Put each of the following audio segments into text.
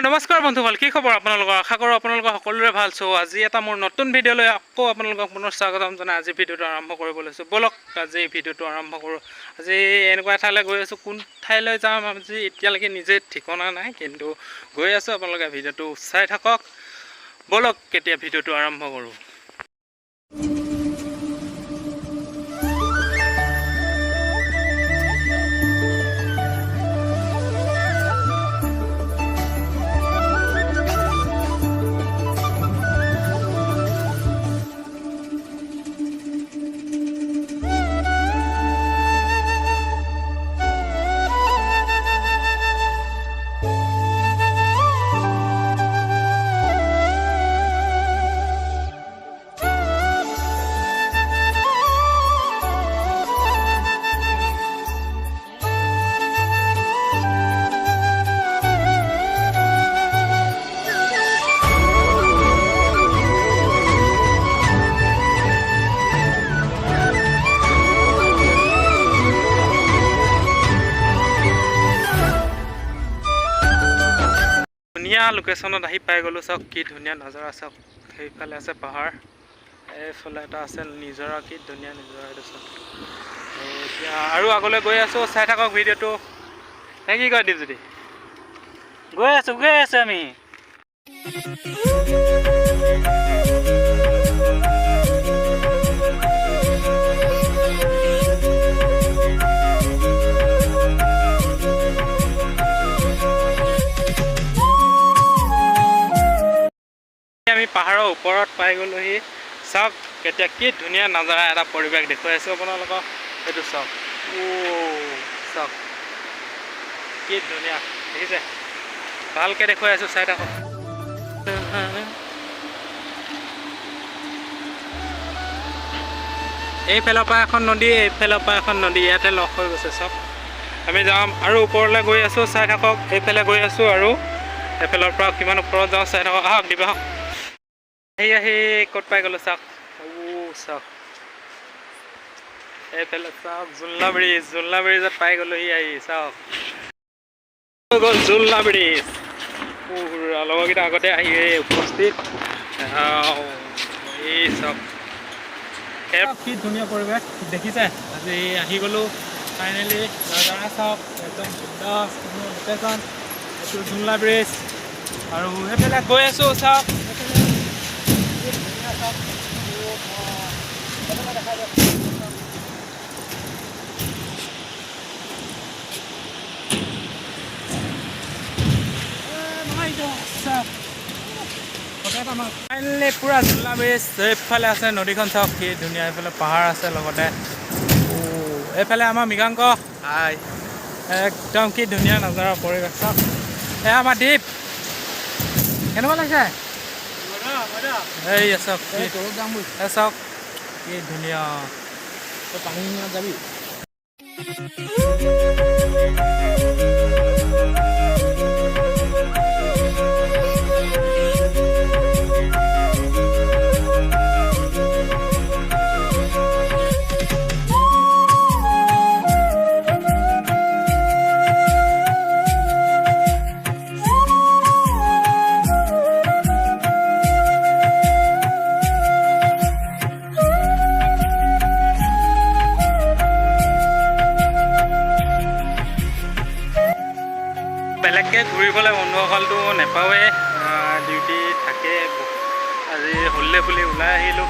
নমস্কাৰ বন্ধুসকল, কি খবৰ আপোনালোকৰ? আশা কৰোঁ আপোনালোকৰ সকলোৰে ভাল। আজি এটা মোৰ নতুন ভিডিঅ'লৈ আকৌ আপোনালোকক পুনৰ স্বাগতম জনাই আজি ভিডিঅ'টো আৰম্ভ কৰিব লৈছোঁ। ব'লক আজি ভিডিঅ'টো আৰম্ভ কৰোঁ। আজি এনেকুৱা এঠাইলৈ গৈ আছোঁ, কোন ঠাইলৈ যাম আজি এতিয়ালৈকে নিজে ঠিকনা নাই, কিন্তু গৈ আছোঁ। আপোনালোকে ভিডিঅ'টো চাই থাকক। ব'লক কেতিয়া ভিডিঅ'টো আৰম্ভ কৰোঁ। ধুনীয়া লোকেশ্যনত আহি পাই গ'লোঁ। চাওক কি ধুনীয়া নজাৰা, চাওক সেইফালে আছে পাহাৰ, এইফালে এটা আছে নিজৰা, কি ধুনীয়া নিজৰা এইটো চাওক। এতিয়া আৰু আগলৈ গৈ আছোঁ, চাই থাকক ভিডিঅ'টো। নে কি কয় দীপজ্যোতি? গৈ আছোঁ আমি। আমি পাহাৰৰ ওপৰত পাই গ'লোহি। চাওক কেতিয়া কি ধুনীয়া নজাৰা এটা পৰিৱেশ দেখুৱাই আছোঁ আপোনালোকক। এইটো চাওক, চাওক কি ধুনীয়া দেখিছে, ভালকৈ দেখুৱাই আছোঁ, চাই থাকক। এইফালৰ পৰা এখন নদী, এইফালৰ পৰা এখন নদী, ইয়াতে লগ হৈ গৈছে। চাওক আমি যাম আৰু ওপৰলৈ গৈ আছোঁ, চাই থাকক। এইফালে গৈ আছোঁ আৰু এইফালৰ পৰা কিমান ওপৰত যাওঁ চাই থাকক। আহক দিবা, আহক। আহি ক'ত পাই গ'লোঁ চাওক। চাওক এইফালে চাওক জুলনা ব্ৰিজত পাই গ'লোহি। আহি চাওক গ'ল জুলনা ব্ৰিজ। লগৰকেইটা আগতে আহি উপস্থিত। এই চাওক কি ধুনীয়া পৰিৱেশ দেখিছে। আজি আহি গ'লোঁ ফাইনেলি নজাৰা। চাওক একদম বিন্দাছ লোকেশ্যন। এইটো জুলনা ব্ৰিজ আৰু সেইফালে গৈ আছোঁ। চাওক ফাইনেলি পুৰা জুলনা ব্ৰিজ। এইফালে আছে নদীখন, চাওক কি ধুনীয়া। এইফালে পাহাৰ আছে লগতে। এইফালে আমাৰ মৃগাংক। একদম কি ধুনীয়া নজাৰা পৰিৱেশ। চাওক এয়া আমাৰ দ্বীপ। কেনেকুৱা লাগিছে? এই চাওক চাওক কি ধুনীয়া। পানী যাবি? বেলেগকৈ ঘূৰিবলৈ বন্ধুসকলটো নাপাওঁৱে, ডিউটি থাকে। আজি হলিডে বুলি ওলাই আহিলোঁ।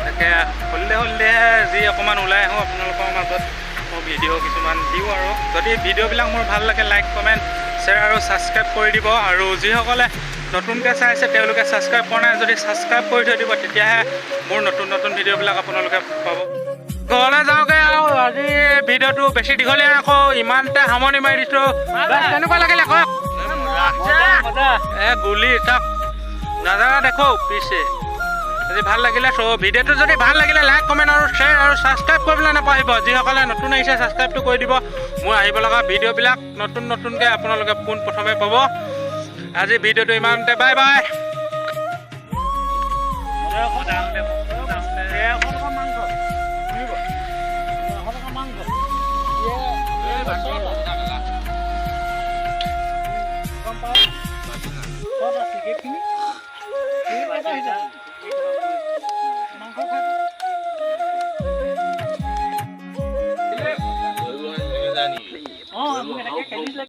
তাকে হলিডেহে যি অকণমান ওলাই আহোঁ আপোনালোকৰ মাজত মই ভিডিঅ' কিছুমান দিওঁ। আৰু যদি ভিডিঅ'বিলাক মোৰ ভাল লাগে লাইক কমেণ্ট শ্বেয়াৰ আৰু ছাবস্ক্ৰাইব কৰি দিব। আৰু যিসকলে নতুনকৈ চাই আছে তেওঁলোকে ছাবস্ক্ৰাইব কৰা নাই যদি ছাবস্ক্ৰাইব কৰি থৈ দিব, তেতিয়াহে মোৰ নতুন ভিডিঅ'বিলাক আপোনালোকে পাব। ঘৰলৈ যাওঁগৈ আৰু আজি ভিডিঅ'টো বেছি দীঘলীয়া ৰাখোঁ, ইমানতে সামৰণি মাৰি দিছোঁ। কেনেকুৱা লাগিলে কওক? গুলি চাওক নজাৰা দেখো পিছে আজি ভাল লাগিলে চ' ভিডিঅ'টো যদি ভাল লাগিলে লাইক কমেণ্ট আৰু শ্বেয়াৰ আৰু ছাবস্ক্ৰাইব কৰিবলৈ নাপাহৰিব যিসকলে নতুন আহিছে ছাবস্ক্ৰাইবটো কৰি দিব মোৰ আহিব লগা ভিডিঅ'বিলাক নতুনকৈ আপোনালোকে পোনপ্ৰথমে পাব আজি ভিডিঅ'টো ইমানতে বাই বাই মাংস